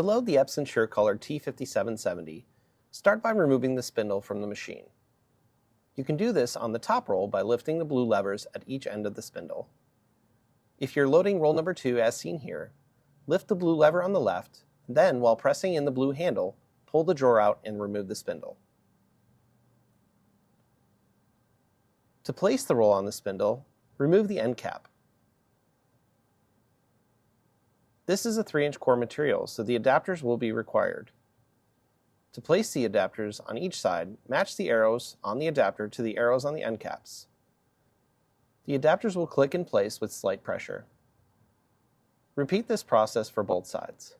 load the Epson SureColor T5770, start by removing the spindle from the machine. You can do this on the top roll by lifting the blue levers at each end of the spindle. If you're loading roll number 2 as seen here, lift the blue lever on the left, then while pressing in the blue handle, pull the drawer out and remove the spindle. To place the roll on the spindle, remove the end cap. This is a 3-inch core material, so the adapters will be required. To place the adapters on each side, match the arrows on the adapter to the arrows on the end caps. The adapters will click in place with slight pressure. Repeat this process for both sides.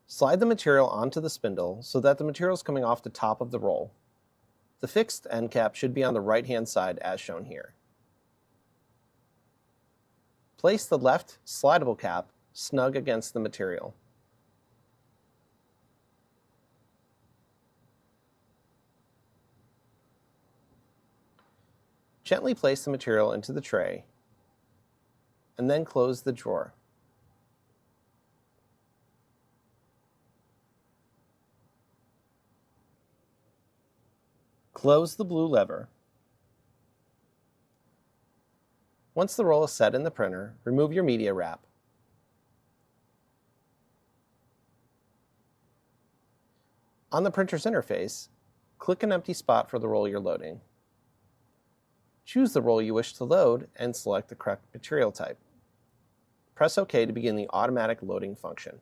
Slide the material onto the spindle so that the material is coming off the top of the roll. The fixed end cap should be on the right-hand side as shown here. Place the left slidable cap snug against the material. Gently place the material into the tray and then close the drawer. Close the blue lever. Once the roll is set in the printer, remove your media wrap. On the printer's interface, click an empty spot for the roll you're loading. Choose the roll you wish to load and select the correct material type. Press OK to begin the automatic loading function.